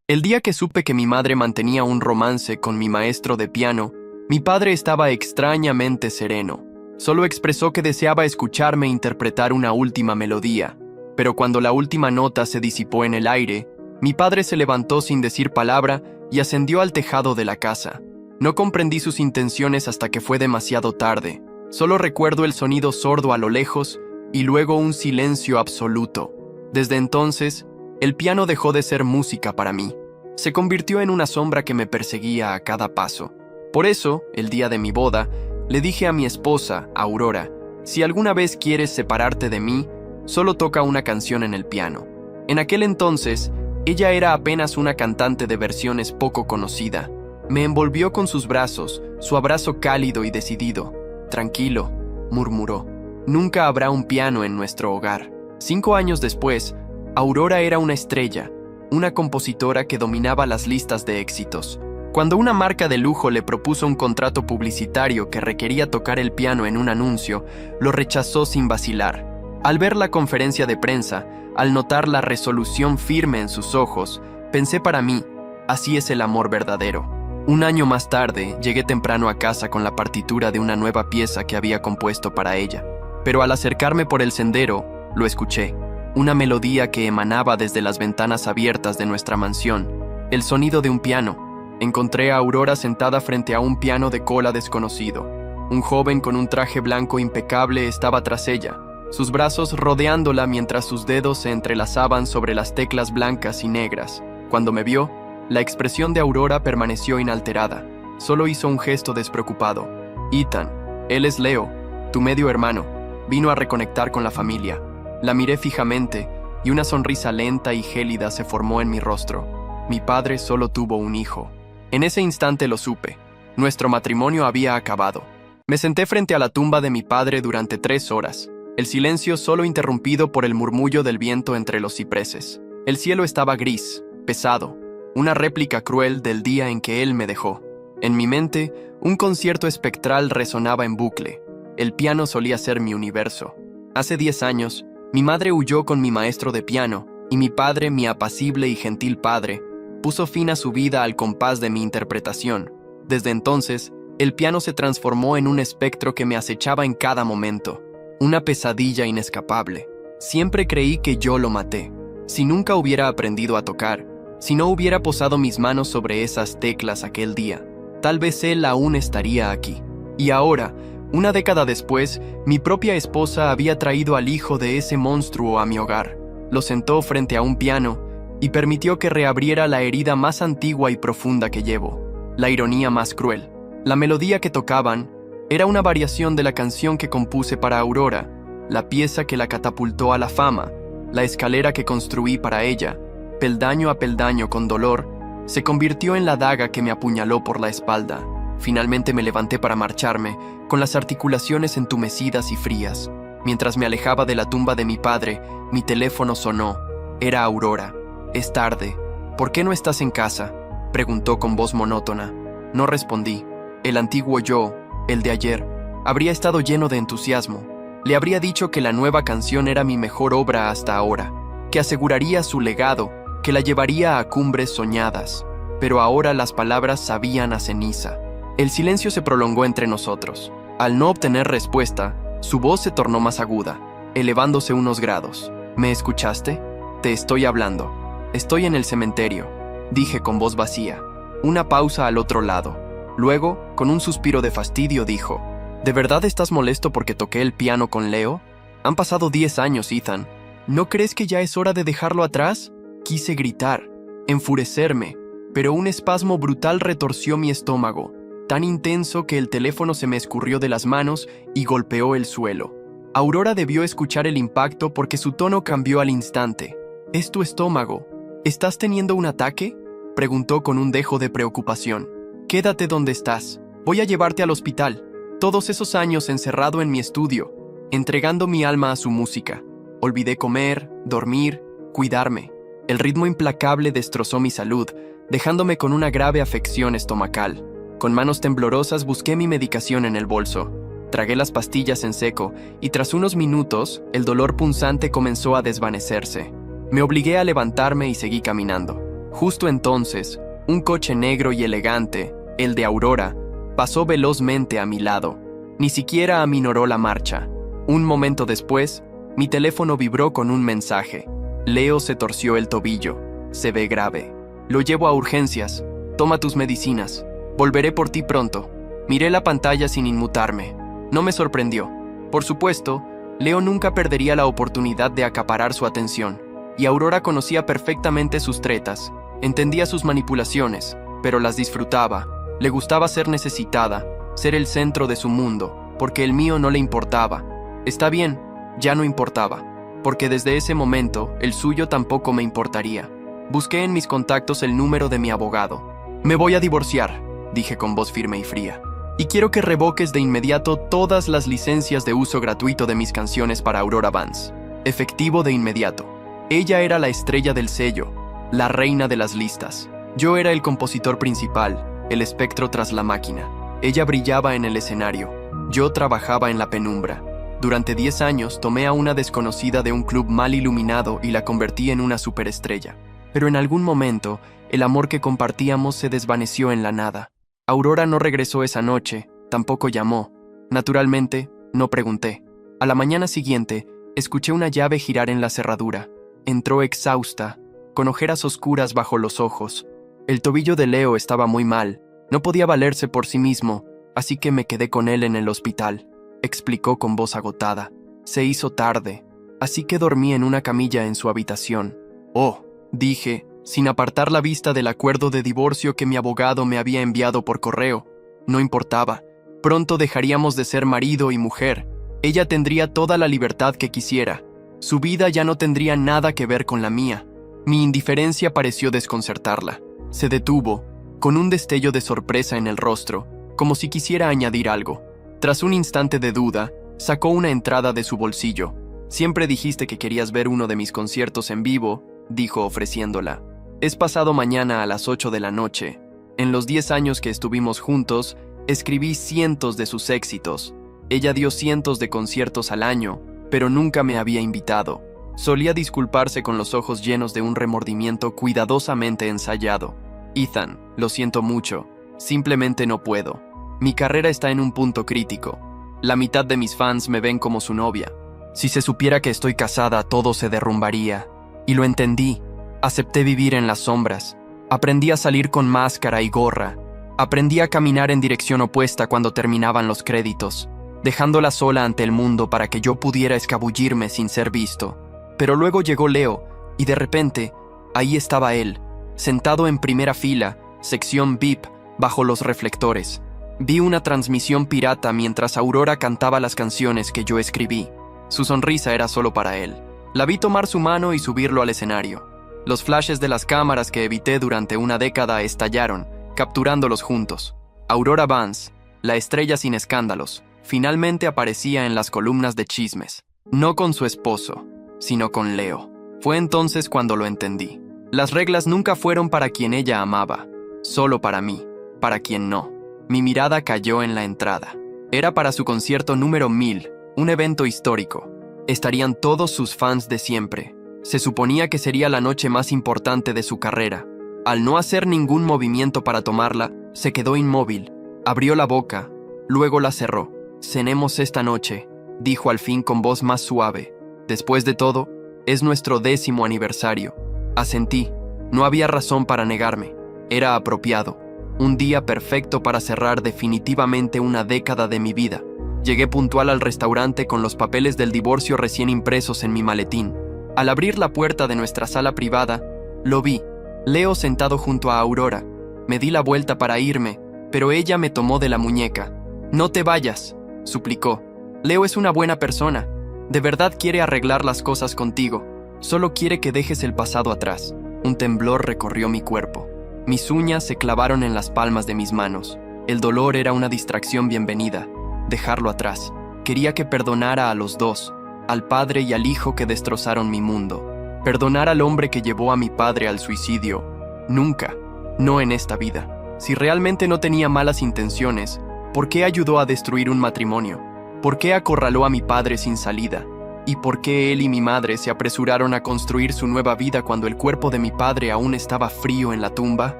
El día que supe que mi madre mantenía un romance con mi maestro de piano, mi padre estaba extrañamente sereno. Solo expresó que deseaba escucharme interpretar una última melodía, pero cuando la última nota se disipó en el aire, mi padre se levantó sin decir palabra y ascendió al tejado de la casa. No comprendí sus intenciones hasta que fue demasiado tarde. Solo recuerdo el sonido sordo a lo lejos y luego un silencio absoluto. Desde entonces, el piano dejó de ser música para mí. Se convirtió en una sombra que me perseguía a cada paso. Por eso, el día de mi boda, le dije a mi esposa, Aurora, si alguna vez quieres separarte de mí, solo toca una canción en el piano. En aquel entonces, ella era apenas una cantante de versiones poco conocida. Me envolvió con sus brazos, su abrazo cálido y decidido. Tranquilo, murmuró. Nunca habrá un piano en nuestro hogar. 5 años después, Aurora era una estrella, una compositora que dominaba las listas de éxitos. Cuando una marca de lujo le propuso un contrato publicitario que requería tocar el piano en un anuncio, lo rechazó sin vacilar. Al ver la conferencia de prensa, al notar la resolución firme en sus ojos, pensé para mí, así es el amor verdadero. Un año más tarde, llegué temprano a casa con la partitura de una nueva pieza que había compuesto para ella. Pero al acercarme por el sendero, lo escuché. Una melodía que emanaba desde las ventanas abiertas de nuestra mansión. El sonido de un piano. Encontré a Aurora sentada frente a un piano de cola desconocido. Un joven con un traje blanco impecable estaba tras ella, sus brazos rodeándola mientras sus dedos se entrelazaban sobre las teclas blancas y negras. Cuando me vio, la expresión de Aurora permaneció inalterada. Solo hizo un gesto despreocupado. Ethan, él es Leo, tu medio hermano. Vino a reconectar con la familia. La miré fijamente y una sonrisa lenta y gélida se formó en mi rostro. Mi padre solo tuvo un hijo. En ese instante lo supe. Nuestro matrimonio había acabado. Me senté frente a la tumba de mi padre durante 3 horas. El silencio solo interrumpido por el murmullo del viento entre los cipreses. El cielo estaba gris, pesado, una réplica cruel del día en que él me dejó. En mi mente, un concierto espectral resonaba en bucle. El piano solía ser mi universo. Hace 10 años, mi madre huyó con mi maestro de piano, y mi padre, mi apacible y gentil padre, puso fin a su vida al compás de mi interpretación. Desde entonces, el piano se transformó en un espectro que me acechaba en cada momento. Una pesadilla inescapable. Siempre creí que yo lo maté. Si nunca hubiera aprendido a tocar, si no hubiera posado mis manos sobre esas teclas aquel día, tal vez él aún estaría aquí. Y ahora, una década después, mi propia esposa había traído al hijo de ese monstruo a mi hogar. Lo sentó frente a un piano y permitió que reabriera la herida más antigua y profunda que llevo, la ironía más cruel. La melodía que tocaban era una variación de la canción que compuse para Aurora, la pieza que la catapultó a la fama, la escalera que construí para ella, peldaño a peldaño con dolor, se convirtió en la daga que me apuñaló por la espalda. Finalmente me levanté para marcharme, con las articulaciones entumecidas y frías. Mientras me alejaba de la tumba de mi padre, mi teléfono sonó. Era Aurora. «Es tarde. ¿Por qué no estás en casa?», preguntó con voz monótona. No respondí. El antiguo yo, el de ayer, habría estado lleno de entusiasmo. Le habría dicho que la nueva canción era mi mejor obra hasta ahora, que aseguraría su legado, que la llevaría a cumbres soñadas. Pero ahora las palabras sabían a ceniza. El silencio se prolongó entre nosotros. Al no obtener respuesta, su voz se tornó más aguda, elevándose unos grados. «¿Me escuchaste? Te estoy hablando. Estoy en el cementerio», dije con voz vacía. Una pausa al otro lado. Luego, con un suspiro de fastidio, dijo: «¿De verdad estás molesto porque toqué el piano con Leo? Han pasado 10 años, Ethan. ¿No crees que ya es hora de dejarlo atrás?». Quise gritar, enfurecerme, pero un espasmo brutal retorció mi estómago, tan intenso que el teléfono se me escurrió de las manos y golpeó el suelo. Aurora debió escuchar el impacto porque su tono cambió al instante. «¿Es tu estómago? ¿Estás teniendo un ataque?», preguntó con un dejo de preocupación. «Quédate donde estás. Voy a llevarte al hospital». Todos esos años encerrado en mi estudio, entregando mi alma a su música. Olvidé comer, dormir, cuidarme. El ritmo implacable destrozó mi salud, dejándome con una grave afección estomacal. Con manos temblorosas busqué mi medicación en el bolso. Tragué las pastillas en seco y tras unos minutos, el dolor punzante comenzó a desvanecerse. Me obligué a levantarme y seguí caminando. Justo entonces, un coche negro y elegante, el de Aurora, pasó velozmente a mi lado. Ni siquiera aminoró la marcha. Un momento después, mi teléfono vibró con un mensaje. Leo se torció el tobillo. Se ve grave. Lo llevo a urgencias. Toma tus medicinas. Volveré por ti pronto. Miré la pantalla sin inmutarme. No me sorprendió. Por supuesto, Leo nunca perdería la oportunidad de acaparar su atención, y Aurora conocía perfectamente sus tretas, entendía sus manipulaciones, pero las disfrutaba. Le gustaba ser necesitada, ser el centro de su mundo, porque el mío no le importaba. Está bien, ya no importaba, porque desde ese momento el suyo tampoco me importaría. Busqué en mis contactos el número de mi abogado. Me voy a divorciar, dije con voz firme y fría. Y quiero que revoques de inmediato todas las licencias de uso gratuito de mis canciones para Aurora Vance. Efectivo de inmediato. Ella era la estrella del sello, la reina de las listas. Yo era el compositor principal, el espectro tras la máquina. Ella brillaba en el escenario. Yo trabajaba en la penumbra. Durante 10 años tomé a una desconocida de un club mal iluminado y la convertí en una superestrella. Pero en algún momento, el amor que compartíamos se desvaneció en la nada. Aurora no regresó esa noche, tampoco llamó. Naturalmente, no pregunté. A la mañana siguiente, escuché una llave girar en la cerradura. Entró exhausta, con ojeras oscuras bajo los ojos. El tobillo de Leo estaba muy mal, no podía valerse por sí mismo, así que me quedé con él en el hospital, explicó con voz agotada. Se hizo tarde, así que dormí en una camilla en su habitación. Oh, dije, sin apartar la vista del acuerdo de divorcio que mi abogado me había enviado por correo. No importaba. Pronto dejaríamos de ser marido y mujer. Ella tendría toda la libertad que quisiera. Su vida ya no tendría nada que ver con la mía. Mi indiferencia pareció desconcertarla. Se detuvo, con un destello de sorpresa en el rostro, como si quisiera añadir algo. Tras un instante de duda, sacó una entrada de su bolsillo. Siempre dijiste que querías ver uno de mis conciertos en vivo, dijo ofreciéndola. Es pasado mañana a las 8 de la noche. En los 10 años que estuvimos juntos, escribí cientos de sus éxitos. Ella dio cientos de conciertos al año, pero nunca me había invitado. Solía disculparse con los ojos llenos de un remordimiento cuidadosamente ensayado. Ethan, lo siento mucho. Simplemente no puedo. Mi carrera está en un punto crítico. La mitad de mis fans me ven como su novia. Si se supiera que estoy casada, todo se derrumbaría. Y lo entendí. Acepté vivir en las sombras. Aprendí a salir con máscara y gorra. Aprendí a caminar en dirección opuesta cuando terminaban los créditos, dejándola sola ante el mundo para que yo pudiera escabullirme sin ser visto. Pero luego llegó Leo, y de repente, ahí estaba él, sentado en primera fila, sección VIP, bajo los reflectores. Vi una transmisión pirata mientras Aurora cantaba las canciones que yo escribí. Su sonrisa era solo para él. La vi tomar su mano y subirlo al escenario. Los flashes de las cámaras que evité durante una década estallaron, capturándolos juntos. Aurora Vance, la estrella sin escándalos, finalmente aparecía en las columnas de chismes. No con su esposo, sino con Leo. Fue entonces cuando lo entendí. Las reglas nunca fueron para quien ella amaba, solo para mí, para quien no. Mi mirada cayó en la entrada. Era para su concierto número 1000, un evento histórico. Estarían todos sus fans de siempre. Se suponía que sería la noche más importante de su carrera. Al no hacer ningún movimiento para tomarla, se quedó inmóvil. Abrió la boca, luego la cerró. «Cenemos esta noche», dijo al fin con voz más suave. «Después de todo, es nuestro 10º aniversario». Asentí. No había razón para negarme. Era apropiado. Un día perfecto para cerrar definitivamente una década de mi vida. Llegué puntual al restaurante con los papeles del divorcio recién impresos en mi maletín. Al abrir la puerta de nuestra sala privada, lo vi, Leo sentado junto a Aurora. Me di la vuelta para irme, pero ella me tomó de la muñeca. «No te vayas», suplicó. «Leo es una buena persona. De verdad quiere arreglar las cosas contigo. Solo quiere que dejes el pasado atrás». Un temblor recorrió mi cuerpo. Mis uñas se clavaron en las palmas de mis manos. El dolor era una distracción bienvenida. Dejarlo atrás. Quería que perdonara a los dos, al padre y al hijo que destrozaron mi mundo. Perdonar al hombre que llevó a mi padre al suicidio. Nunca. No en esta vida. Si realmente no tenía malas intenciones, ¿por qué ayudó a destruir un matrimonio? ¿Por qué acorraló a mi padre sin salida? ¿Y por qué él y mi madre se apresuraron a construir su nueva vida cuando el cuerpo de mi padre aún estaba frío en la tumba?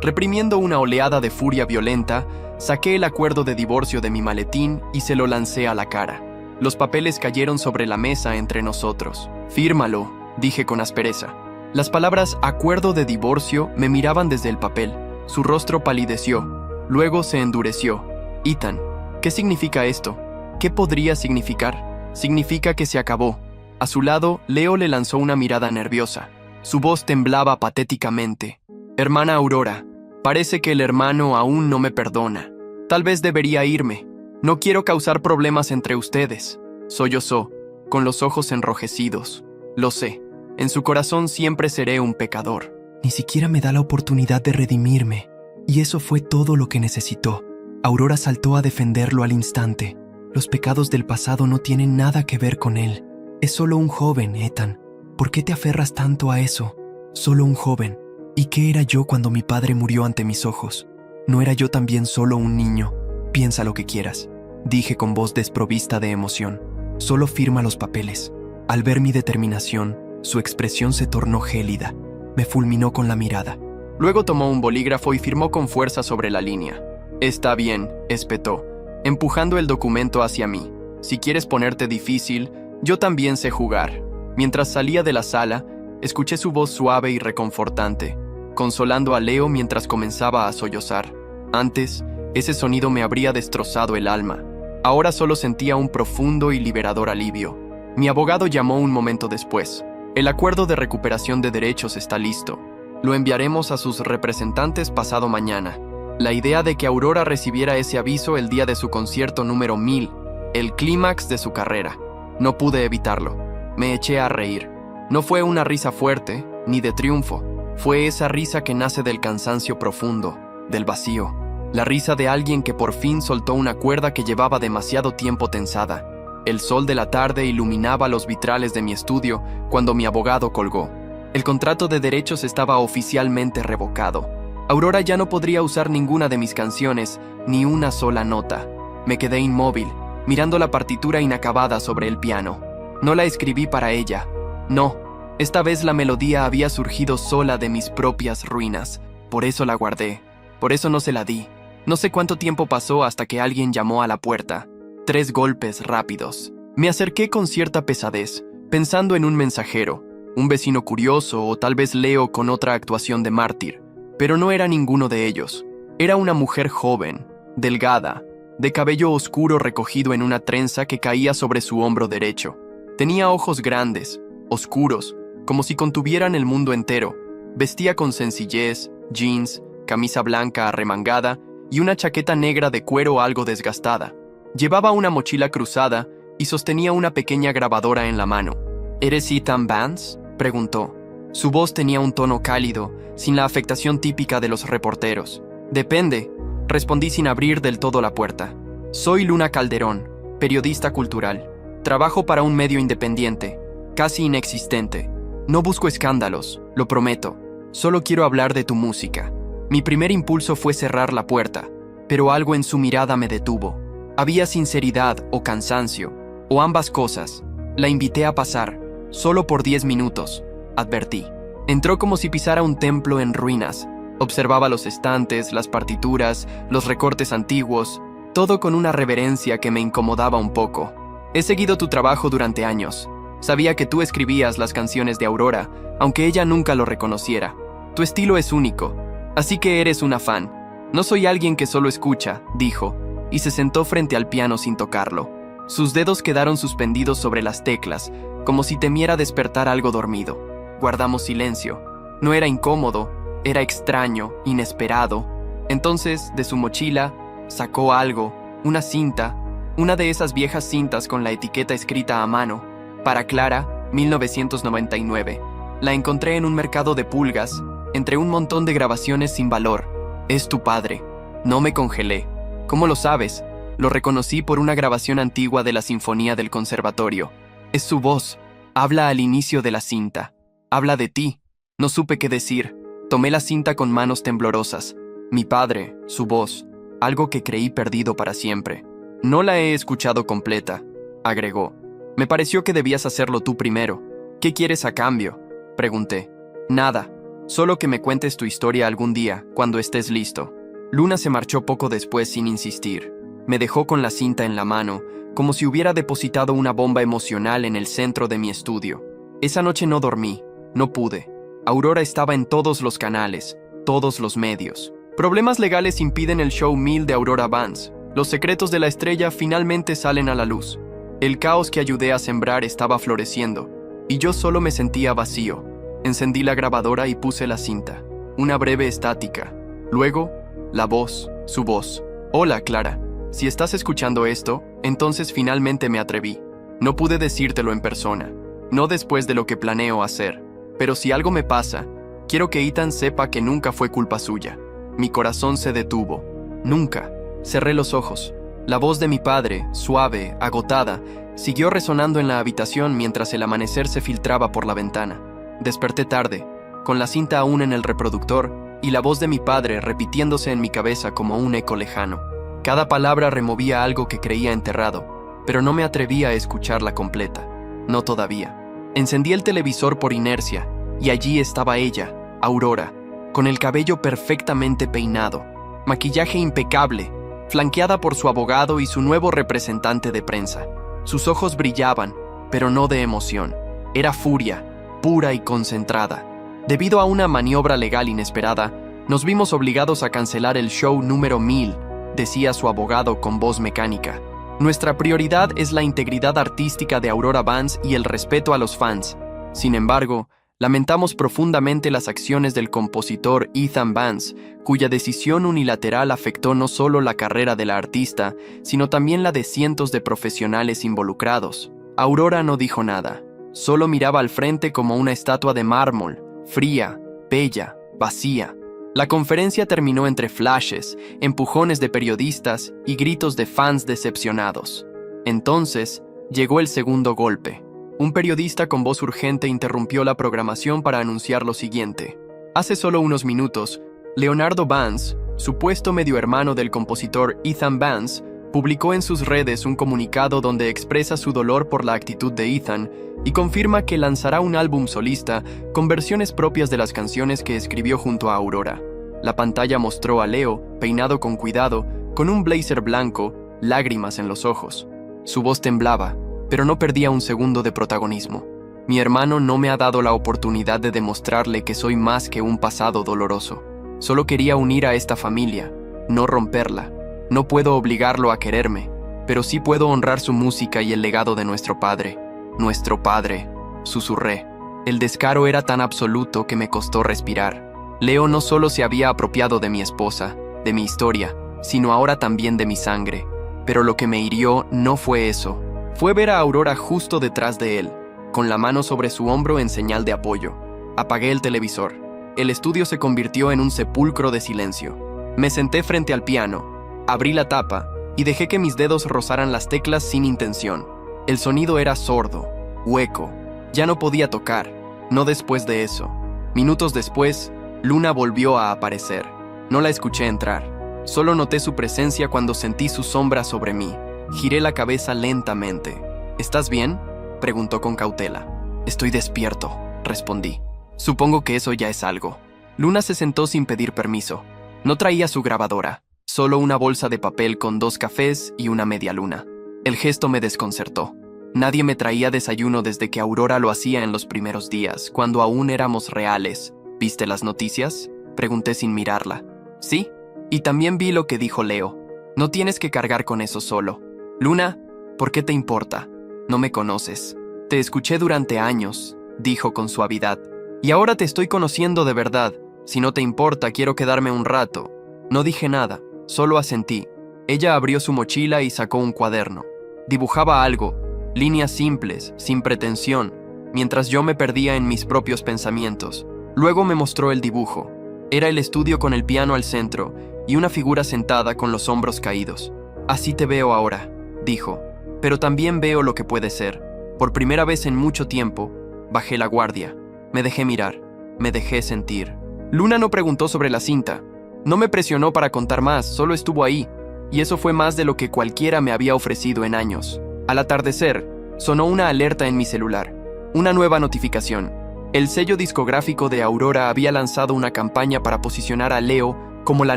Reprimiendo una oleada de furia violenta, saqué el acuerdo de divorcio de mi maletín y se lo lancé a la cara. Los papeles cayeron sobre la mesa entre nosotros. «Fírmalo», dije con aspereza. Las palabras «acuerdo de divorcio» me miraban desde el papel. Su rostro palideció. Luego se endureció. «Ethan, ¿qué significa esto? ¿Qué podría significar?» «Significa que se acabó». A su lado, Leo le lanzó una mirada nerviosa. Su voz temblaba patéticamente. «Hermana Aurora, parece que el hermano aún no me perdona. Tal vez debería irme. No quiero causar problemas entre ustedes». Sollozó, con los ojos enrojecidos. «Lo sé. En su corazón siempre seré un pecador». Ni siquiera me da la oportunidad de redimirme. Y eso fue todo lo que necesitó. Aurora saltó a defenderlo al instante. Los pecados del pasado no tienen nada que ver con él. Es solo un joven, Ethan. ¿Por qué te aferras tanto a eso? Solo un joven. ¿Y qué era yo cuando mi padre murió ante mis ojos? ¿No era yo también solo un niño? Piensa lo que quieras, dije con voz desprovista de emoción. Solo firma los papeles. Al ver mi determinación, su expresión se tornó gélida. Me fulminó con la mirada. Luego tomó un bolígrafo y firmó con fuerza sobre la línea. «Está bien», espetó, empujando el documento hacia mí. «Si quieres ponerte difícil, yo también sé jugar». Mientras salía de la sala, escuché su voz suave y reconfortante, consolando a Leo mientras comenzaba a sollozar. Antes, ese sonido me habría destrozado el alma. Ahora solo sentía un profundo y liberador alivio. Mi abogado llamó un momento después. «El acuerdo de recuperación de derechos está listo. Lo enviaremos a sus representantes pasado mañana». La idea de que Aurora recibiera ese aviso el día de su concierto número 1000, el clímax de su carrera. No pude evitarlo. Me eché a reír. No fue una risa fuerte, ni de triunfo. Fue esa risa que nace del cansancio profundo, del vacío. La risa de alguien que por fin soltó una cuerda que llevaba demasiado tiempo tensada. El sol de la tarde iluminaba los vitrales de mi estudio cuando mi abogado colgó. El contrato de derechos estaba oficialmente revocado. Aurora ya no podría usar ninguna de mis canciones, ni una sola nota. Me quedé inmóvil, mirando la partitura inacabada sobre el piano. No la escribí para ella. No, esta vez la melodía había surgido sola de mis propias ruinas. Por eso la guardé. Por eso no se la di. No sé cuánto tiempo pasó hasta que alguien llamó a la puerta. 3 golpes rápidos. Me acerqué con cierta pesadez, pensando en un mensajero, un vecino curioso o tal vez Leo con otra actuación de mártir. Pero no era ninguno de ellos. Era una mujer joven, delgada, de cabello oscuro recogido en una trenza que caía sobre su hombro derecho. Tenía ojos grandes, oscuros, como si contuvieran el mundo entero. Vestía con sencillez, jeans, camisa blanca arremangada y una chaqueta negra de cuero algo desgastada. Llevaba una mochila cruzada y sostenía una pequeña grabadora en la mano. «¿Eres Ethan Vance?», preguntó. Su voz tenía un tono cálido, sin la afectación típica de los reporteros. «Depende», respondí sin abrir del todo la puerta. «Soy Luna Calderón, periodista cultural. Trabajo para un medio independiente, casi inexistente. No busco escándalos, lo prometo. Solo quiero hablar de tu música». Mi primer impulso fue cerrar la puerta, pero algo en su mirada me detuvo. Había sinceridad o cansancio, o ambas cosas. La invité a pasar, solo por 10 minutos, advertí. Entró como si pisara un templo en ruinas. Observaba los estantes, las partituras, los recortes antiguos, todo con una reverencia que me incomodaba un poco. «He seguido tu trabajo durante años. Sabía que tú escribías las canciones de Aurora, aunque ella nunca lo reconociera. Tu estilo es único, así que eres una fan. No soy alguien que solo escucha», dijo, y se sentó frente al piano sin tocarlo. Sus dedos quedaron suspendidos sobre las teclas, como si temiera despertar algo dormido. Guardamos silencio. No era incómodo, era extraño, inesperado. Entonces, de su mochila, sacó algo, una cinta, una de esas viejas cintas con la etiqueta escrita a mano. Para Clara, 1999. La encontré en un mercado de pulgas, entre un montón de grabaciones sin valor. «Es tu padre». No me congelé. «¿Cómo lo sabes?». Lo reconocí por una grabación antigua de la Sinfonía del Conservatorio. Es su voz. Habla al inicio de la cinta. Habla de ti. No supe qué decir. Tomé la cinta con manos temblorosas. Mi padre, su voz, algo que creí perdido para siempre. «No la he escuchado completa», agregó. Me pareció que debías hacerlo tú primero. ¿Qué quieres a cambio?, pregunté. Nada, solo que me cuentes tu historia algún día, cuando estés listo. Luna se marchó poco después sin insistir. Me dejó con la cinta en la mano, como si hubiera depositado una bomba emocional en el centro de mi estudio. Esa noche no dormí, no pude. Aurora estaba en todos los canales, todos los medios. Problemas legales impiden el show 1000 de Aurora Vance. Los secretos de la estrella finalmente salen a la luz. El caos que ayudé a sembrar estaba floreciendo, y yo solo me sentía vacío. Encendí la grabadora y puse la cinta. Una breve estática. Luego, la voz, su voz. Hola, Clara. Si estás escuchando esto, entonces finalmente me atreví. No pude decírtelo en persona, no después de lo que planeo hacer. Pero si algo me pasa, quiero que Ethan sepa que nunca fue culpa suya. Mi corazón se detuvo. Nunca. Cerré los ojos. La voz de mi padre, suave, agotada, siguió resonando en la habitación mientras el amanecer se filtraba por la ventana. Desperté tarde, con la cinta aún en el reproductor y la voz de mi padre repitiéndose en mi cabeza como un eco lejano. Cada palabra removía algo que creía enterrado, pero no me atrevía a escucharla completa. No todavía. Encendí el televisor por inercia, y allí estaba ella, Aurora, con el cabello perfectamente peinado, maquillaje impecable, flanqueada por su abogado y su nuevo representante de prensa. Sus ojos brillaban, pero no de emoción. Era furia, pura y concentrada. Debido a una maniobra legal inesperada, nos vimos obligados a cancelar el show número 1000, decía su abogado con voz mecánica. Nuestra prioridad es la integridad artística de Aurora Vance y el respeto a los fans. Sin embargo, lamentamos profundamente las acciones del compositor Ethan Vance, cuya decisión unilateral afectó no solo la carrera de la artista, sino también la de cientos de profesionales involucrados. Aurora no dijo nada, solo miraba al frente como una estatua de mármol, fría, bella, vacía. La conferencia terminó entre flashes, empujones de periodistas y gritos de fans decepcionados. Entonces, llegó el segundo golpe. Un periodista con voz urgente interrumpió la programación para anunciar lo siguiente. Hace solo unos minutos, Leonardo Vance, supuesto medio hermano del compositor Ethan Vance, publicó en sus redes un comunicado donde expresa su dolor por la actitud de Ethan y confirma que lanzará un álbum solista con versiones propias de las canciones que escribió junto a Aurora. La pantalla mostró a Leo, peinado con cuidado, con un blazer blanco, lágrimas en los ojos. Su voz temblaba, pero no perdía un segundo de protagonismo. Mi hermano no me ha dado la oportunidad de demostrarle que soy más que un pasado doloroso. Solo quería unir a esta familia, no romperla. No puedo obligarlo a quererme, pero sí puedo honrar su música y el legado de nuestro padre. Nuestro padre, susurré. El descaro era tan absoluto que me costó respirar. Leo no solo se había apropiado de mi esposa, de mi historia, sino ahora también de mi sangre. Pero lo que me hirió no fue eso. Fue ver a Aurora justo detrás de él, con la mano sobre su hombro en señal de apoyo. Apagué el televisor. El estudio se convirtió en un sepulcro de silencio. Me senté frente al piano, abrí la tapa y dejé que mis dedos rozaran las teclas sin intención. El sonido era sordo, hueco. Ya no podía tocar, no después de eso. Minutos después, Luna volvió a aparecer. No la escuché entrar. Solo noté su presencia cuando sentí su sombra sobre mí. Giré la cabeza lentamente. ¿Estás bien?, preguntó con cautela. Estoy despierto, respondí. Supongo que eso ya es algo. Luna se sentó sin pedir permiso. No traía su grabadora, solo una bolsa de papel con 2 cafés y una media luna. El gesto me desconcertó. Nadie me traía desayuno desde que Aurora lo hacía en los primeros días, cuando aún éramos reales. ¿Viste las noticias?, pregunté sin mirarla. Sí, y también vi lo que dijo Leo. No tienes que cargar con eso solo. Luna, ¿por qué te importa? No me conoces. Te escuché durante años, dijo con suavidad. Y ahora te estoy conociendo de verdad. Si no te importa, quiero quedarme un rato. No dije nada, solo asentí. Ella abrió su mochila y sacó un cuaderno. Dibujaba algo, líneas simples, sin pretensión, mientras yo me perdía en mis propios pensamientos. Luego me mostró el dibujo. Era el estudio con el piano al centro y una figura sentada con los hombros caídos. Así te veo ahora, dijo, pero también veo lo que puede ser. Por primera vez en mucho tiempo, bajé la guardia. Me dejé mirar, me dejé sentir. Luna no preguntó sobre la cinta. No me presionó para contar más, solo estuvo ahí. Y eso fue más de lo que cualquiera me había ofrecido en años. Al atardecer, Sonó una alerta en mi celular. Una nueva notificación. El sello discográfico de Aurora había lanzado una campaña para posicionar a Leo como la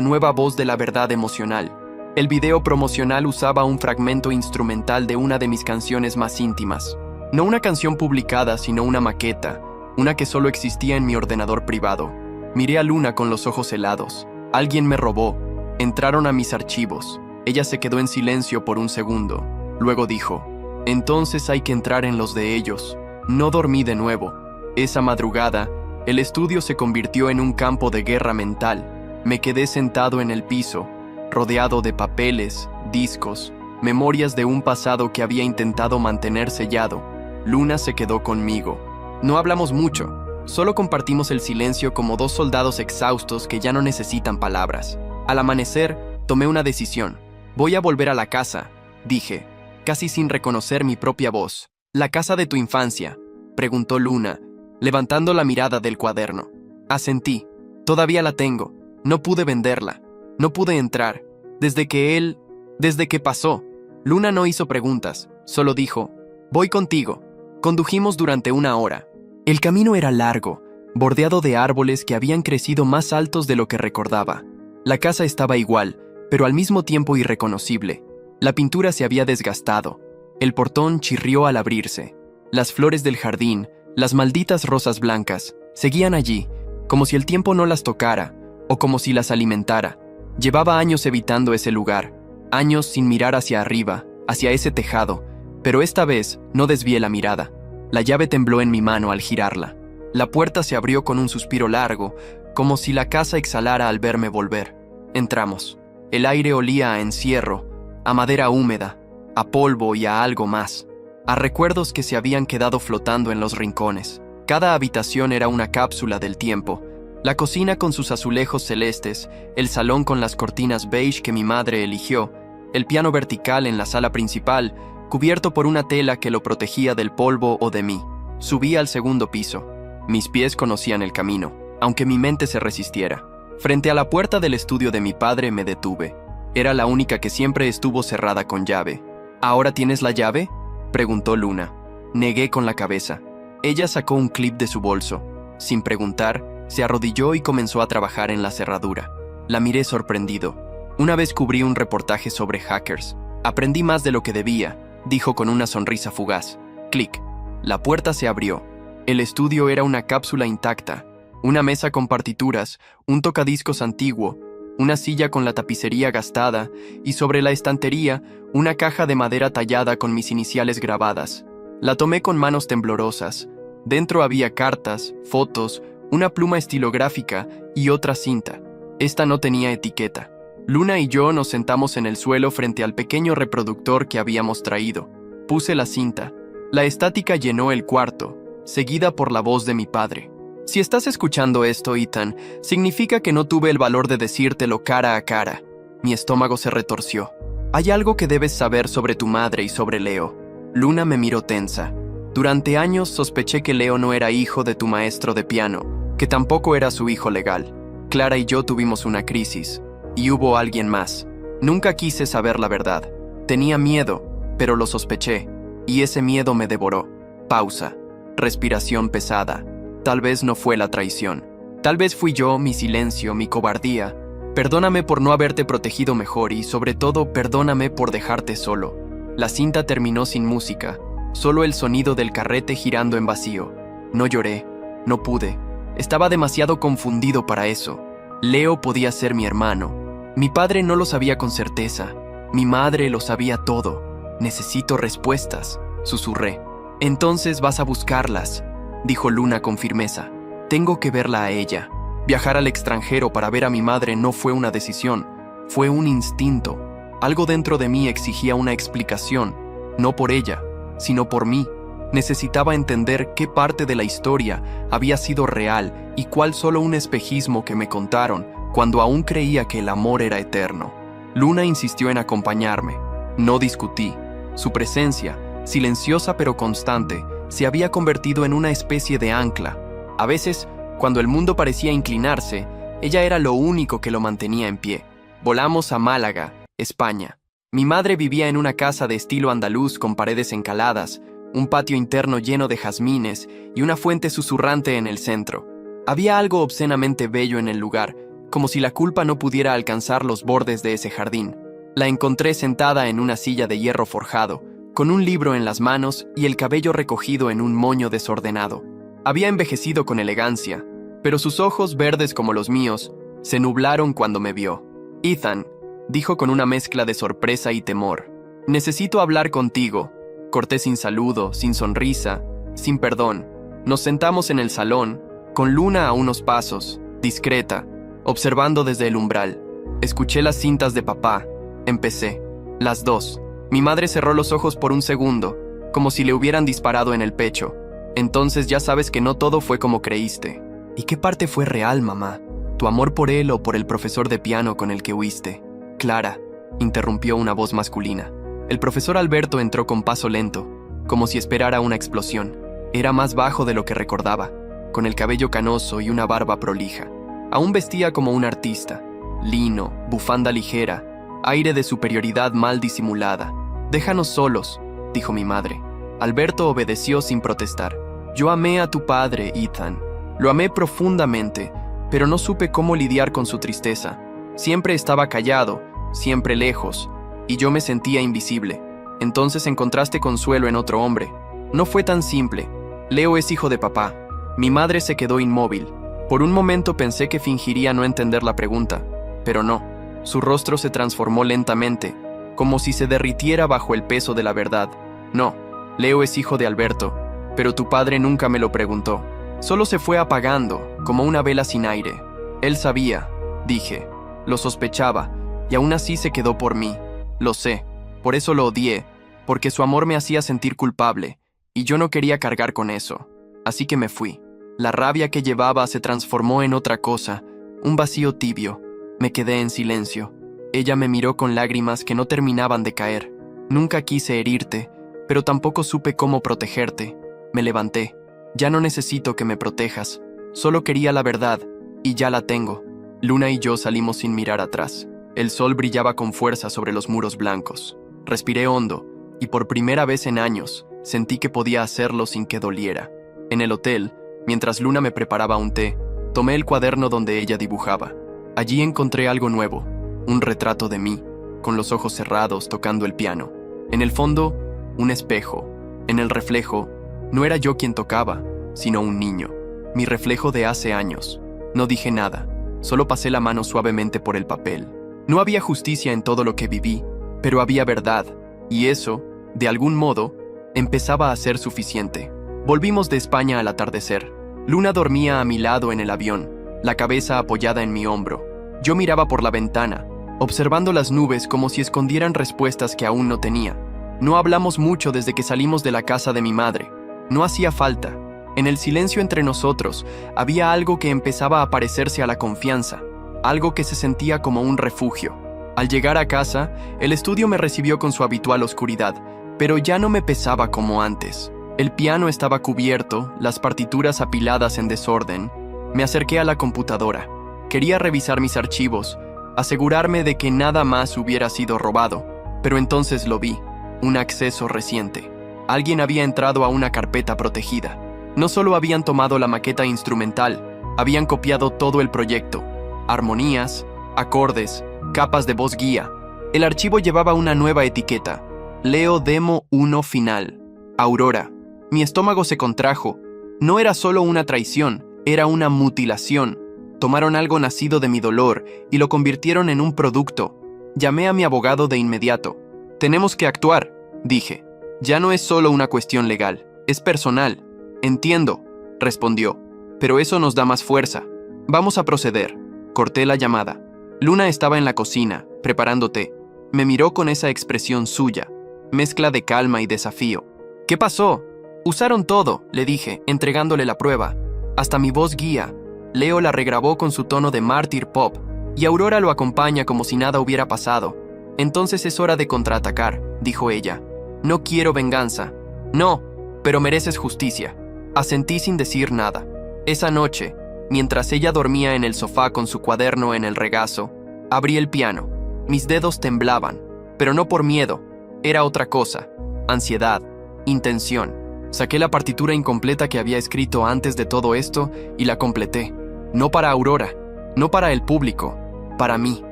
nueva voz de la verdad emocional. El video promocional usaba un fragmento instrumental de una de mis canciones más íntimas. No una canción publicada, sino una maqueta, una que solo existía en mi ordenador privado. Miré a Luna con los ojos helados. Alguien me robó. Entraron a mis archivos. Ella se quedó en silencio por un segundo. Luego dijo: entonces hay que entrar en los de ellos. No dormí de nuevo. Esa madrugada, el estudio se convirtió en un campo de guerra mental. Me quedé sentado en el piso, rodeado de papeles, discos, memorias de un pasado que había intentado mantener sellado. Luna se quedó conmigo. No hablamos mucho, solo compartimos el silencio como dos soldados exhaustos que ya no necesitan palabras. Al amanecer, tomé una decisión. Voy a volver a la casa, dije, casi sin reconocer mi propia voz. ¿La casa de tu infancia?, preguntó Luna, levantando la mirada del cuaderno. Asentí. Todavía la tengo. No pude venderla. No pude entrar. Desde que pasó. Luna no hizo preguntas, solo dijo: voy contigo. Condujimos durante 1 hora. El camino era largo, bordeado de árboles que habían crecido más altos de lo que recordaba. La casa estaba igual, pero al mismo tiempo irreconocible. La pintura se había desgastado. El portón chirrió al abrirse. Las flores del jardín, las malditas rosas blancas, seguían allí, como si el tiempo no las tocara, o como si las alimentara. Llevaba años evitando ese lugar, años sin mirar hacia arriba, hacia ese tejado, pero esta vez no desvié la mirada. La llave tembló en mi mano al girarla. La puerta se abrió con un suspiro largo, como si la casa exhalara al verme volver. Entramos. El aire olía a encierro, a madera húmeda, a polvo y a algo más, a recuerdos que se habían quedado flotando en los rincones. Cada habitación era una cápsula del tiempo. La cocina con sus azulejos celestes, el salón con las cortinas beige que mi madre eligió, el piano vertical en la sala principal, cubierto por una tela que lo protegía del polvo o de mí. Subí al 2.º piso. Mis pies conocían el camino, aunque mi mente se resistiera. Frente a la puerta del estudio de mi padre me detuve. Era la única que siempre estuvo cerrada con llave. ¿Ahora tienes la llave?, preguntó Luna. Negué con la cabeza. Ella sacó un clip de su bolso. Sin preguntar, se arrodilló y comenzó a trabajar en la cerradura. La miré sorprendido. Una vez cubrí un reportaje sobre hackers. Aprendí más de lo que debía, dijo con una sonrisa fugaz. Clic. La puerta se abrió. El estudio era una cápsula intacta. Una mesa con partituras, un tocadiscos antiguo, una silla con la tapicería gastada y sobre la estantería una caja de madera tallada con mis iniciales grabadas. La tomé con manos temblorosas. Dentro había cartas, fotos, una pluma estilográfica y otra cinta. Esta no tenía etiqueta. Luna y yo nos sentamos en el suelo frente al pequeño reproductor que habíamos traído. Puse la cinta. La estática llenó el cuarto, seguida por la voz de mi padre. Si estás escuchando esto, Ethan, significa que no tuve el valor de decírtelo cara a cara. Mi estómago se retorció. Hay algo que debes saber sobre tu madre y sobre Leo. Luna me miró tensa. Durante años sospeché que Leo no era hijo de tu maestro de piano, que tampoco era su hijo legal. Clara y yo tuvimos una crisis, y hubo alguien más. Nunca quise saber la verdad. Tenía miedo, pero lo sospeché, y ese miedo me devoró. Pausa. Respiración pesada. Tal vez no fue la traición. Tal vez fui yo, mi silencio, mi cobardía. Perdóname por no haberte protegido mejor y, sobre todo, perdóname por dejarte solo. La cinta terminó sin música, solo el sonido del carrete girando en vacío. No lloré, no pude. Estaba demasiado confundido para eso. Leo podía ser mi hermano. Mi padre no lo sabía con certeza. Mi madre lo sabía todo. Necesito respuestas, susurré. Entonces vas a buscarlas, dijo Luna con firmeza. Tengo que verla a ella. Viajar al extranjero para ver a mi madre no fue una decisión, fue un instinto. Algo dentro de mí exigía una explicación, no por ella, sino por mí. Necesitaba entender qué parte de la historia había sido real y cuál solo un espejismo que me contaron cuando aún creía que el amor era eterno. Luna insistió en acompañarme. No discutí. Su presencia, silenciosa pero constante, se había convertido en una especie de ancla. A veces, cuando el mundo parecía inclinarse, ella era lo único que lo mantenía en pie. Volamos a Málaga, España. Mi madre vivía en una casa de estilo andaluz con paredes encaladas, un patio interno lleno de jazmines y una fuente susurrante en el centro. Había algo obscenamente bello en el lugar, como si la culpa no pudiera alcanzar los bordes de ese jardín. La encontré sentada en una silla de hierro forjado, con un libro en las manos y el cabello recogido en un moño desordenado. Había envejecido con elegancia, pero sus ojos, verdes como los míos, se nublaron cuando me vio. «Ethan», dijo con una mezcla de sorpresa y temor, «necesito hablar contigo». Corté sin saludo, sin sonrisa, sin perdón. Nos sentamos en el salón, con Luna a unos pasos, discreta, observando desde el umbral. Escuché las cintas de papá. Empecé. Las dos. Mi madre cerró los ojos por un segundo, como si le hubieran disparado en el pecho. Entonces ya sabes que no todo fue como creíste. ¿Y qué parte fue real, mamá? ¿Tu amor por él o por el profesor de piano con el que huiste? Clara, interrumpió una voz masculina. El profesor Alberto entró con paso lento, como si esperara una explosión. Era más bajo de lo que recordaba, con el cabello canoso y una barba prolija. Aún vestía como un artista. Lino, bufanda ligera, aire de superioridad mal disimulada. «Déjanos solos», dijo mi madre. Alberto obedeció sin protestar. «Yo amé a tu padre, Ethan. Lo amé profundamente, pero no supe cómo lidiar con su tristeza. Siempre estaba callado, siempre lejos, y yo me sentía invisible. Entonces encontraste consuelo en otro hombre. No fue tan simple. Leo es hijo de papá». Mi madre se quedó inmóvil. Por un momento pensé que fingiría no entender la pregunta, pero no. Su rostro se transformó lentamente, como si se derritiera bajo el peso de la verdad. «No, Leo es hijo de Alberto, pero tu padre nunca me lo preguntó. Solo se fue apagando, como una vela sin aire. Él sabía», dije. «Lo sospechaba, y aún así se quedó por mí. Lo sé, por eso lo odié, porque su amor me hacía sentir culpable, y yo no quería cargar con eso. Así que me fui. La rabia que llevaba se transformó en otra cosa, un vacío tibio. Me quedé en silencio. Ella me miró con lágrimas que no terminaban de caer. Nunca quise herirte, pero tampoco supe cómo protegerte. Me levanté. Ya no necesito que me protejas. Solo quería la verdad, y ya la tengo». Luna y yo salimos sin mirar atrás. El sol brillaba con fuerza sobre los muros blancos. Respiré hondo, y por primera vez en años, sentí que podía hacerlo sin que doliera. En el hotel, mientras Luna me preparaba un té, tomé el cuaderno donde ella dibujaba. Allí encontré algo nuevo, un retrato de mí, con los ojos cerrados tocando el piano. En el fondo, un espejo. En el reflejo, no era yo quien tocaba, sino un niño. Mi reflejo de hace años. No dije nada, solo pasé la mano suavemente por el papel. No había justicia en todo lo que viví, pero había verdad, y eso, de algún modo, empezaba a ser suficiente. Volvimos de España al atardecer. Luna dormía a mi lado en el avión, la cabeza apoyada en mi hombro. Yo miraba por la ventana, observando las nubes como si escondieran respuestas que aún no tenía. No hablamos mucho desde que salimos de la casa de mi madre. No hacía falta. En el silencio entre nosotros había algo que empezaba a parecerse a la confianza, algo que se sentía como un refugio. Al llegar a casa, el estudio me recibió con su habitual oscuridad, pero ya no me pesaba como antes. El piano estaba cubierto, las partituras apiladas en desorden. Me acerqué a la computadora. Quería revisar mis archivos, asegurarme de que nada más hubiera sido robado, pero entonces lo vi, un acceso reciente. Alguien había entrado a una carpeta protegida. No solo habían tomado la maqueta instrumental, habían copiado todo el proyecto. Armonías, acordes, capas de voz guía. El archivo llevaba una nueva etiqueta. Leo Demo 1 Final. Aurora. Mi estómago se contrajo. No era solo una traición, era una mutilación. Tomaron algo nacido de mi dolor y lo convirtieron en un producto. Llamé a mi abogado de inmediato. «Tenemos que actuar», dije. «Ya no es solo una cuestión legal, es personal». «Entiendo», respondió, «pero eso nos da más fuerza. Vamos a proceder». Corté la llamada. Luna estaba en la cocina, preparando té. Me miró con esa expresión suya, mezcla de calma y desafío. «¿Qué pasó?» «Usaron todo», le dije, entregándole la prueba. «Hasta mi voz guía». Leo la regrabó con su tono de mártir pop, y Aurora lo acompaña como si nada hubiera pasado. «Entonces es hora de contraatacar», dijo ella. «No quiero venganza». «No, pero mereces justicia». Asentí sin decir nada. Esa noche, mientras ella dormía en el sofá con su cuaderno en el regazo, abrí el piano. Mis dedos temblaban, pero no por miedo. Era otra cosa. Ansiedad, intención. Saqué la partitura incompleta que había escrito antes de todo esto y la completé. No para Aurora, no para el público, para mí.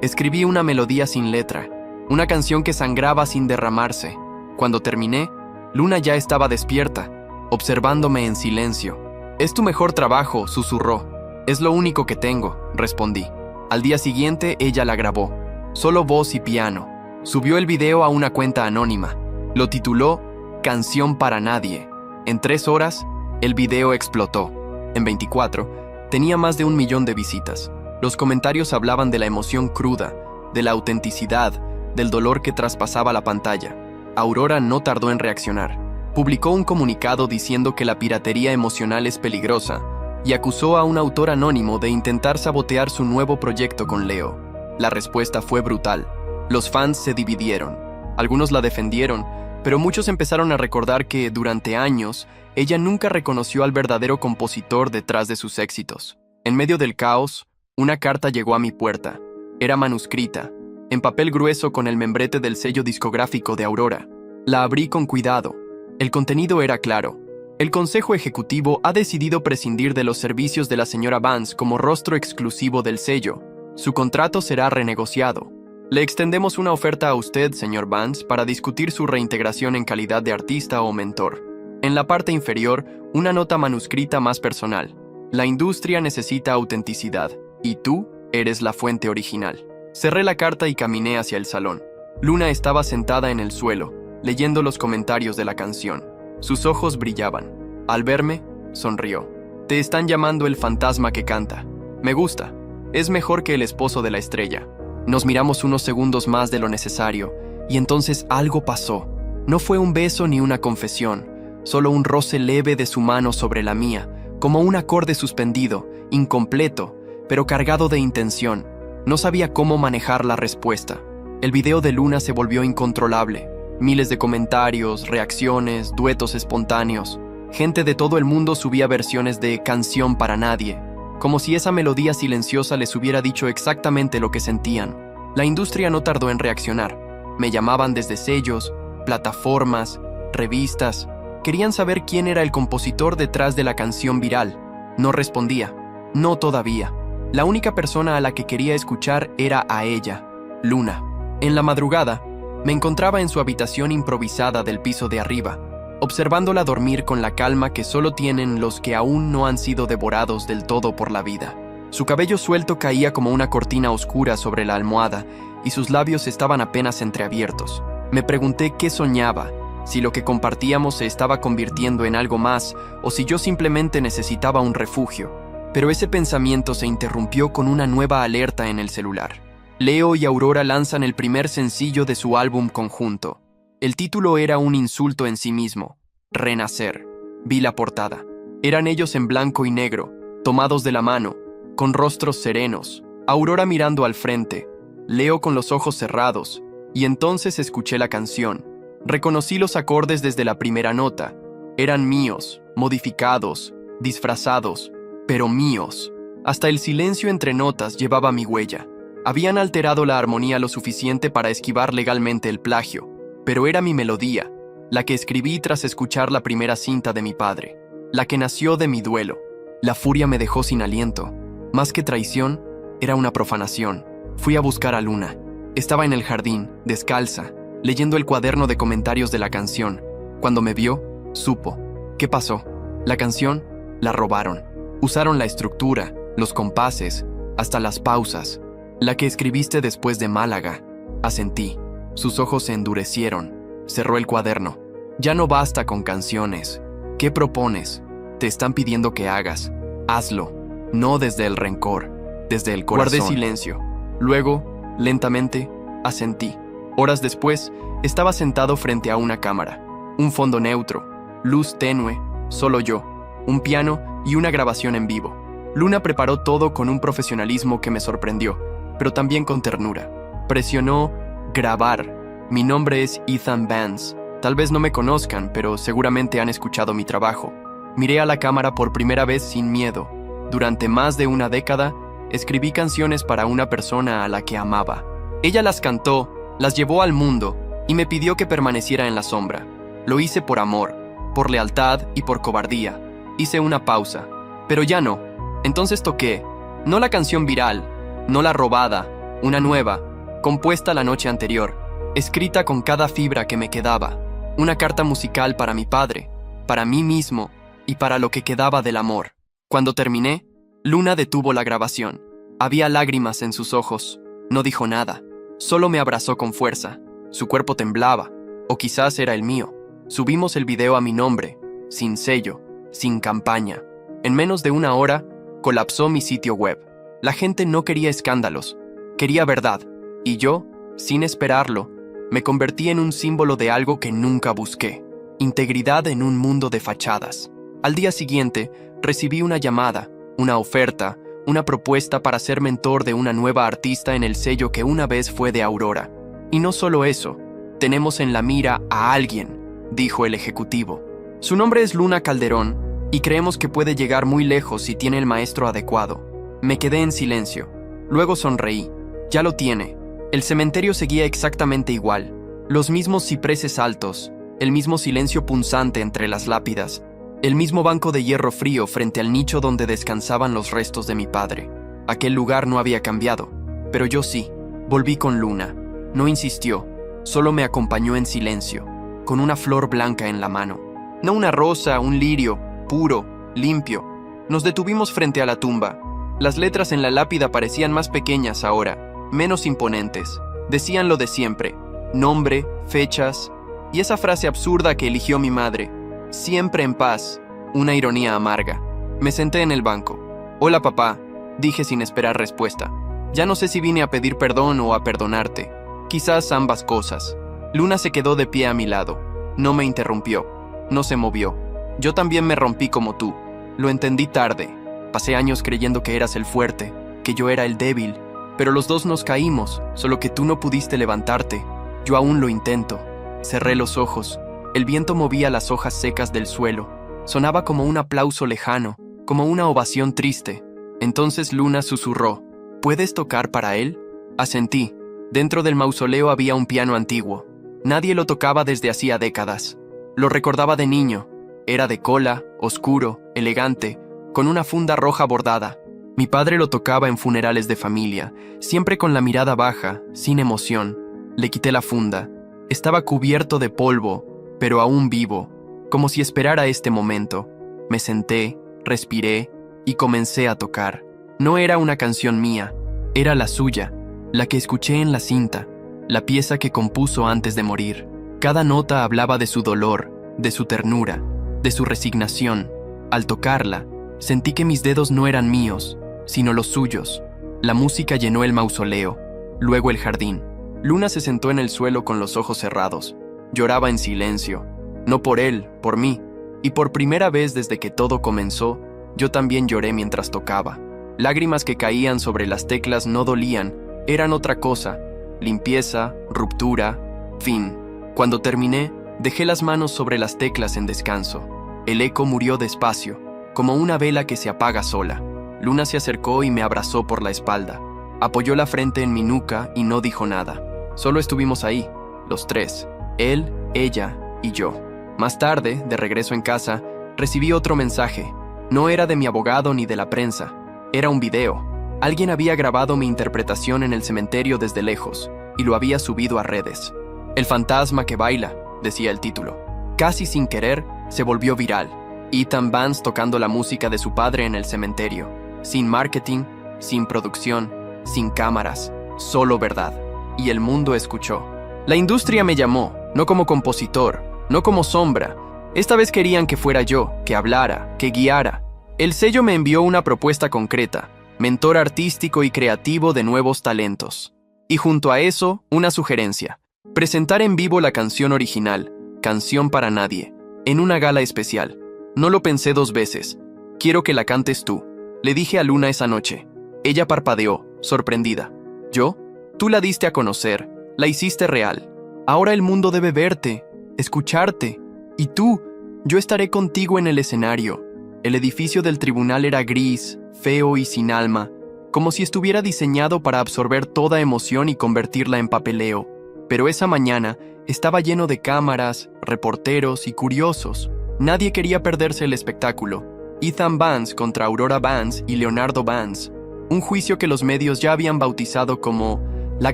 Escribí una melodía sin letra, una canción que sangraba sin derramarse. Cuando terminé, Luna ya estaba despierta, observándome en silencio. «Es tu mejor trabajo», susurró. «Es lo único que tengo», respondí. Al día siguiente, ella la grabó. Solo voz y piano. Subió el video a una cuenta anónima. Lo tituló Canción para Nadie. En 3 horas, el video explotó. En 24, tenía más de 1 millón de visitas. Los comentarios hablaban de la emoción cruda, de la autenticidad, del dolor que traspasaba la pantalla. Aurora no tardó en reaccionar. Publicó un comunicado diciendo que la piratería emocional es peligrosa y acusó a un autor anónimo de intentar sabotear su nuevo proyecto con Leo. La respuesta fue brutal. Los fans se dividieron. Algunos la defendieron, pero muchos empezaron a recordar que, durante años, ella nunca reconoció al verdadero compositor detrás de sus éxitos. En medio del caos, una carta llegó a mi puerta. Era manuscrita, en papel grueso con el membrete del sello discográfico de Aurora. La abrí con cuidado. El contenido era claro. El Consejo Ejecutivo ha decidido prescindir de los servicios de la señora Vance como rostro exclusivo del sello. Su contrato será renegociado. Le extendemos una oferta a usted, señor Vance, para discutir su reintegración en calidad de artista o mentor. En la parte inferior, una nota manuscrita más personal. La industria necesita autenticidad, y tú eres la fuente original. Cerré la carta y caminé hacia el salón. Luna estaba sentada en el suelo, leyendo los comentarios de la canción. Sus ojos brillaban. Al verme, sonrió. «Te están llamando el fantasma que canta. Me gusta. Es mejor que el esposo de la estrella». Nos miramos unos segundos más de lo necesario, y entonces algo pasó. No fue un beso ni una confesión, solo un roce leve de su mano sobre la mía, como un acorde suspendido, incompleto, pero cargado de intención. No sabía cómo manejar la respuesta. El video de Luna se volvió incontrolable. Miles de comentarios, reacciones, duetos espontáneos. Gente de todo el mundo subía versiones de Canción para Nadie, como si esa melodía silenciosa les hubiera dicho exactamente lo que sentían. La industria no tardó en reaccionar. Me llamaban desde sellos, plataformas, revistas. Querían saber quién era el compositor detrás de la canción viral. No respondía. No todavía. La única persona a la que quería escuchar era a ella, Luna. En la madrugada, me encontraba en su habitación improvisada del piso de arriba, observándola dormir con la calma que solo tienen los que aún no han sido devorados del todo por la vida. Su cabello suelto caía como una cortina oscura sobre la almohada y sus labios estaban apenas entreabiertos. Me pregunté qué soñaba, si lo que compartíamos se estaba convirtiendo en algo más o si yo simplemente necesitaba un refugio. Pero ese pensamiento se interrumpió con una nueva alerta en el celular. Leo y Aurora lanzan el primer sencillo de su álbum conjunto. El título era un insulto en sí mismo, Renacer. Vi la portada. Eran ellos en blanco y negro, tomados de la mano, con rostros serenos, Aurora mirando al frente, Leo con los ojos cerrados, y entonces escuché la canción. Reconocí los acordes desde la primera nota. Eran míos, modificados, disfrazados, pero míos. Hasta el silencio entre notas llevaba mi huella. Habían alterado la armonía lo suficiente para esquivar legalmente el plagio. Pero era mi melodía, la que escribí tras escuchar la primera cinta de mi padre, la que nació de mi duelo. La furia me dejó sin aliento. Más que traición, era una profanación. Fui a buscar a Luna. Estaba en el jardín, descalza, leyendo el cuaderno de comentarios de la canción. Cuando me vio, supo. ¿Qué pasó? La canción, la robaron. Usaron la estructura, los compases, hasta las pausas. La que escribiste después de Málaga. Asentí. Sus ojos se endurecieron. Cerró el cuaderno. Ya no basta con canciones. ¿Qué propones? Te están pidiendo que hagas. Hazlo. No desde el rencor, desde el corazón. Guardé silencio. Luego, lentamente, asentí. Horas después, estaba sentado frente a una cámara. Un fondo neutro, luz tenue, solo yo, un piano y una grabación en vivo. Luna preparó todo con un profesionalismo que me sorprendió, pero también con ternura. Presionó grabar. Mi nombre es Ethan Vance. Tal vez no me conozcan, pero seguramente han escuchado mi trabajo. Miré a la cámara por primera vez sin miedo. Durante más de una década, escribí canciones para una persona a la que amaba. Ella las cantó, las llevó al mundo y me pidió que permaneciera en la sombra. Lo hice por amor, por lealtad y por cobardía. Hice una pausa, pero ya no. Entonces toqué, no la canción viral, no la robada, una nueva, compuesta la noche anterior, escrita con cada fibra que me quedaba, una carta musical para mi padre, para mí mismo y para lo que quedaba del amor. Cuando terminé, Luna detuvo la grabación. Había lágrimas en sus ojos. No dijo nada, solo me abrazó con fuerza. Su cuerpo temblaba, o quizás era el mío. Subimos el video a mi nombre, sin sello, sin campaña. En menos de una hora, colapsó mi sitio web. La gente no quería escándalos, quería verdad, y yo, sin esperarlo, me convertí en un símbolo de algo que nunca busqué: integridad en un mundo de fachadas. Al día siguiente, recibí una llamada, una oferta, una propuesta para ser mentor de una nueva artista en el sello que una vez fue de Aurora. Y no solo eso, tenemos en la mira a alguien, dijo el ejecutivo. Su nombre es Luna Calderón, y creemos que puede llegar muy lejos si tiene el maestro adecuado. Me quedé en silencio. Luego sonreí. Ya lo tiene. El cementerio seguía exactamente igual. Los mismos cipreses altos, el mismo silencio punzante entre las lápidas, el mismo banco de hierro frío frente al nicho donde descansaban los restos de mi padre. Aquel lugar no había cambiado, pero yo sí. Volví con Luna. No insistió, solo me acompañó en silencio, con una flor blanca en la mano. No una rosa, un lirio, puro, limpio. Nos detuvimos frente a la tumba. Las letras en la lápida parecían más pequeñas ahora, menos imponentes. Decían lo de siempre: nombre, fechas, y esa frase absurda que eligió mi madre: siempre en paz, una ironía amarga. Me senté en el banco. Hola papá, dije sin esperar respuesta. Ya no sé si vine a pedir perdón o a perdonarte. Quizás ambas cosas. Luna se quedó de pie a mi lado. No me interrumpió. No se movió. Yo también me rompí como tú. Lo entendí tarde. Pasé años creyendo que eras el fuerte, que yo era el débil. Pero los dos nos caímos, solo que tú no pudiste levantarte. Yo aún lo intento. Cerré los ojos. El viento movía las hojas secas del suelo. Sonaba como un aplauso lejano, como una ovación triste. Entonces Luna susurró: ¿puedes tocar para él? Asentí. Dentro del mausoleo había un piano antiguo. Nadie lo tocaba desde hacía décadas. Lo recordaba de niño. Era de cola, oscuro, elegante, con una funda roja bordada. Mi padre lo tocaba en funerales de familia, siempre con la mirada baja, sin emoción. Le quité la funda. Estaba cubierto de polvo, pero aún vivo, como si esperara este momento. Me senté, respiré y comencé a tocar. No era una canción mía, era la suya, la que escuché en la cinta, la pieza que compuso antes de morir. Cada nota hablaba de su dolor, de su ternura, de su resignación. Al tocarla, sentí que mis dedos no eran míos, sino los suyos. La música llenó el mausoleo, luego el jardín. Luna se sentó en el suelo con los ojos cerrados. Lloraba en silencio, no por él, por mí. Y por primera vez desde que todo comenzó, yo también lloré mientras tocaba. Lágrimas que caían sobre las teclas no dolían, eran otra cosa: limpieza, ruptura, fin. Cuando terminé, dejé las manos sobre las teclas en descanso. El eco murió despacio, como una vela que se apaga sola. Luna se acercó y me abrazó por la espalda. Apoyó la frente en mi nuca y no dijo nada. Solo estuvimos ahí, los tres, él, ella y yo. Más tarde, de regreso en casa, recibí otro mensaje. No era de mi abogado ni de la prensa. Era un video. Alguien había grabado mi interpretación en el cementerio desde lejos y lo había subido a redes. El fantasma que baila, decía el título. Casi sin querer, se volvió viral. Ethan Vance tocando la música de su padre en el cementerio. Sin marketing, sin producción, sin cámaras, solo verdad. Y el mundo escuchó. La industria me llamó, no como compositor, no como sombra. Esta vez querían que fuera yo, que hablara, que guiara. El sello me envió una propuesta concreta: mentor artístico y creativo de nuevos talentos. Y junto a eso, una sugerencia: presentar en vivo la canción original, Canción para Nadie, en una gala especial. No lo pensé dos veces. Quiero que la cantes tú, le dije a Luna esa noche. Ella parpadeó, sorprendida. ¿Yo? Tú la diste a conocer, la hiciste real. Ahora el mundo debe verte, escucharte. Y tú, yo estaré contigo en el escenario. El edificio del tribunal era gris, feo y sin alma, como si estuviera diseñado para absorber toda emoción y convertirla en papeleo. Pero esa mañana estaba lleno de cámaras, reporteros y curiosos. Nadie quería perderse el espectáculo. Ethan Vance contra Aurora Vance y Leonardo Vance. Un juicio que los medios ya habían bautizado como la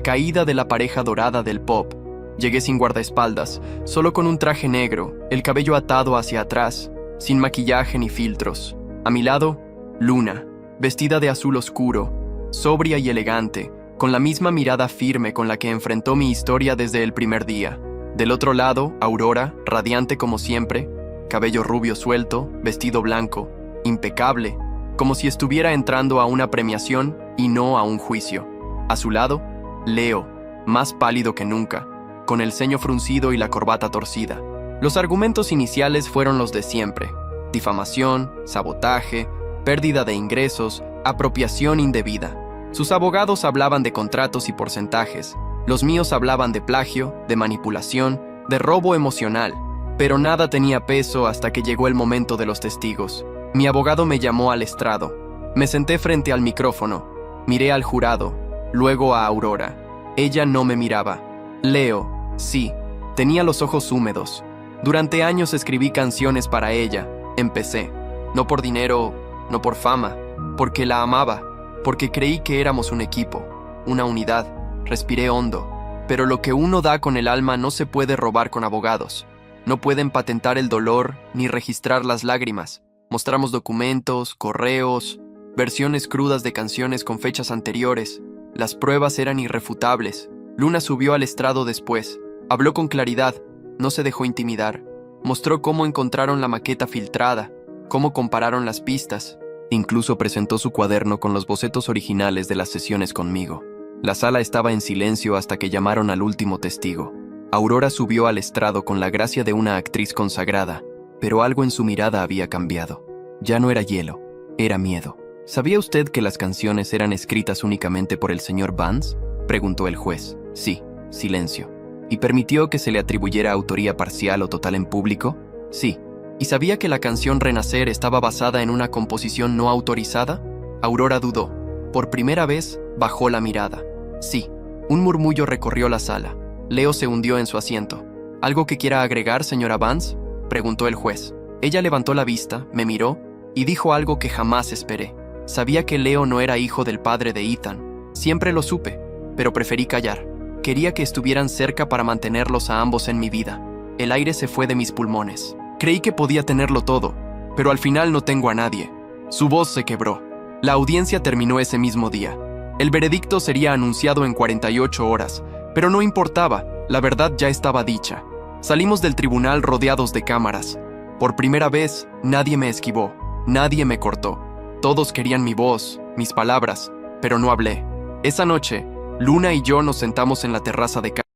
caída de la pareja dorada del pop. Llegué sin guardaespaldas, solo con un traje negro, el cabello atado hacia atrás, sin maquillaje ni filtros. A mi lado, Luna, vestida de azul oscuro, sobria y elegante, con la misma mirada firme con la que enfrentó mi historia desde el primer día. Del otro lado, Aurora, radiante como siempre, cabello rubio suelto, vestido blanco, impecable, como si estuviera entrando a una premiación y no a un juicio. A su lado, Leo, más pálido que nunca, con el ceño fruncido y la corbata torcida. Los argumentos iniciales fueron los de siempre: difamación, sabotaje, pérdida de ingresos, apropiación indebida. Sus abogados hablaban de contratos y porcentajes. Los míos hablaban de plagio, de manipulación, de robo emocional. Pero nada tenía peso hasta que llegó el momento de los testigos. Mi abogado me llamó al estrado. Me senté frente al micrófono. Miré al jurado, luego a Aurora. Ella no me miraba. Leo, sí, tenía los ojos húmedos. Durante años escribí canciones para ella. Empecé. No por dinero, no por fama, porque la amaba, porque creí que éramos un equipo, una unidad. Respiré hondo. Pero lo que uno da con el alma no se puede robar con abogados. No pueden patentar el dolor ni registrar las lágrimas. Mostramos documentos, correos, versiones crudas de canciones con fechas anteriores. Las pruebas eran irrefutables. Luna subió al estrado después. Habló con claridad. No se dejó intimidar. Mostró cómo encontraron la maqueta filtrada, cómo compararon las pistas. Incluso presentó su cuaderno con los bocetos originales de las sesiones conmigo. La sala estaba en silencio hasta que llamaron al último testigo. Aurora subió al estrado con la gracia de una actriz consagrada, pero algo en su mirada había cambiado. Ya no era hielo, era miedo. ¿Sabía usted que las canciones eran escritas únicamente por el señor Vance?, preguntó el juez. Sí, silencio. ¿Y permitió que se le atribuyera autoría parcial o total en público? Sí. ¿Y sabía que la canción Renacer estaba basada en una composición no autorizada? Aurora dudó. Por primera vez, bajó la mirada. Sí. Un murmullo recorrió la sala. Leo se hundió en su asiento. ¿Algo que quiera agregar, señora Vance?, preguntó el juez. Ella levantó la vista, me miró y dijo algo que jamás esperé. Sabía que Leo no era hijo del padre de Ethan. Siempre lo supe, pero preferí callar. Quería que estuvieran cerca para mantenerlos a ambos en mi vida. El aire se fue de mis pulmones. Creí que podía tenerlo todo, pero al final no tengo a nadie. Su voz se quebró. La audiencia terminó ese mismo día. El veredicto sería anunciado en 48 horas, pero no importaba, la verdad ya estaba dicha. Salimos del tribunal rodeados de cámaras. Por primera vez, nadie me esquivó, nadie me cortó. Todos querían mi voz, mis palabras, pero no hablé. Esa noche, Luna y yo nos sentamos en la terraza de casa.